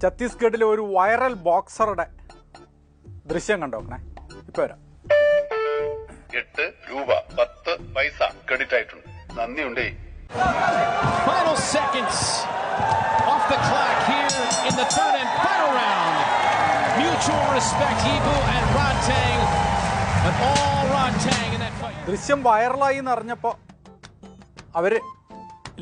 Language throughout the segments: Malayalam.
ഛത്തീസ്ഗഡിലെ ഒരു വൈറൽ ബോക്സറുടെ ദൃശ്യം കണ്ടോക്കണേ. ഇപ്പൊ വരാം. 8 രൂപ 10 പൈസ ക്രെഡിറ്റ് ആയിട്ടുണ്ട്. നന്ദിയുണ്ടേ. Final seconds off the clock here in the third and final round. Mutual respect, Yibu and Rodtang, but all Rodtang in that fight. ദൃശ്യം വൈറലായി എന്ന് അറിഞ്ഞപ്പോൾ അവര്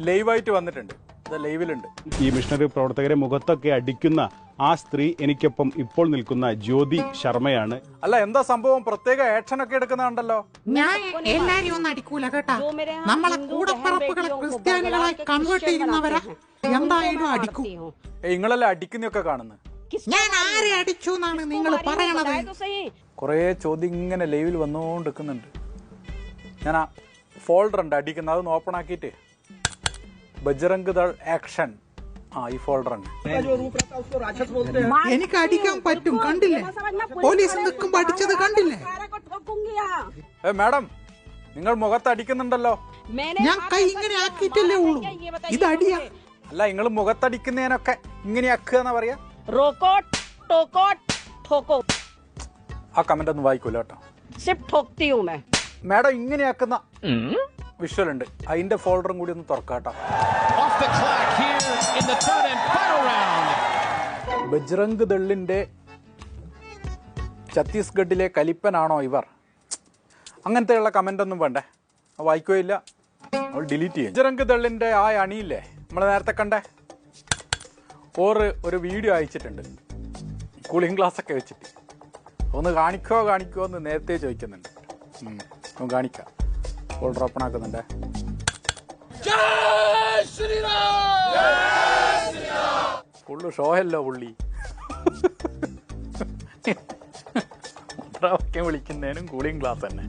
ലൈവായിട്ട് വന്നിട്ടുണ്ട്. ലൈവിലുണ്ട്. ഈ മിഷണറി പ്രവർത്തകരെ മുഖത്തൊക്കെ അടിക്കുന്ന ആ സ്ത്രീ എനിക്കൊപ്പം ഇപ്പോൾ നിൽക്കുന്ന ജ്യോതി ശർമ്മയാണ്. അല്ല, എന്താ സംഭവം? പ്രത്യേക ആക്ഷൻ ഒക്കെ എടുക്കുന്നുണ്ടല്ലോ. ഞാൻ എല്ലാരെയും ഒന്നും അടിക്കൂല കേട്ടാ. നമ്മളെ കൂടപ്പിറപ്പുകളെ ക്രിസ്ത്യാനികളായി കൺവേർട്ട് ചെയ്യുന്നവരെ എന്തായാലും അടിക്കും. നിങ്ങളെല്ലാം അടിക്കുന്നൊക്കെ കാണുന്നത്. ഞാൻ ആരെ അടിച്ചു എന്നാണ് നിങ്ങൾ പറയണത്? കുറേ ചോദ്യം ഇങ്ങനെ ലൈവിൽ വന്നുകൊണ്ടിരിക്കുന്നുണ്ട്. ഞാൻ ആ ഫോൾഡർ ഉണ്ട് അടിക്കുന്നത്, അതൊന്ന് ഓപ്പൺ ആക്കിയിട്ട് ബജ്റംഗ് ദൾ ആക്ഷൻ, ഈ ഫോൾഡർ ഉണ്ട്. എനിക്ക് അടിക്കാൻ പറ്റും, കണ്ടില്ലേ? പോലീസ് നിൽക്കുമ്പോ അടിച്ചത് കണ്ടില്ലേ? മാഡം, നിങ്ങൾ മുഖത്ത് അടിക്കുന്നുണ്ടല്ലോ. ഞാൻ കൈ ഇങ്ങനെ ആക്കിയിട്ടല്ലേ ഉള്ളൂ. ഇത് അടിയാ. അല്ല, നിങ്ങൾ മുഖത്തടിക്കുന്നതിനൊക്കെ ഇങ്ങനെ ആക്കുക എന്നാ പറയാ. ആ കമന്റ് ഒന്നും വായിക്കൂല കേട്ടോ. മാഡം ഇങ്ങനെ ആക്കുന്ന വിഷ്വൽ ഉണ്ട്, അതിന്റെ ഫോൾഡറും കൂടി ഒന്ന് തുറക്കാട്ടോ. ബജ്റംഗ് ദളിന്റെ ഛത്തീസ്ഗഡിലെ കലിപ്പനാണോ ഇവർ? അങ്ങനത്തെയുള്ള കമന്റ് ഒന്നും വേണ്ടേ, വായിക്കുകയില്ല, നമ്മൾ ഡിലീറ്റ് ചെയ്യും. ബജ്റംഗ് ദളിന്റെ ആ അണിയില്ലേ നമ്മൾ നേരത്തെ കണ്ടേ, ഒരു വീഡിയോ അയച്ചിട്ടുണ്ട് കൂളിംഗ് ഗ്ലാസ് ഒക്കെ വെച്ചിട്ട്. ഒന്ന് കാണിക്കോ എന്ന് നേരത്തെ ചോദിക്കുന്നുണ്ട്. ഒന്ന് കാണിക്കാം. ഫോൾഡർ ഓപ്പൺ ആക്കുന്നുണ്ട്. ഫുള്ള് ഷോ അല്ലോ പുള്ളി. മുദ്രാവാക്യം വിളിക്കുന്നതിനും കൂളിംഗ് ഗ്ലാസ് തന്നെ.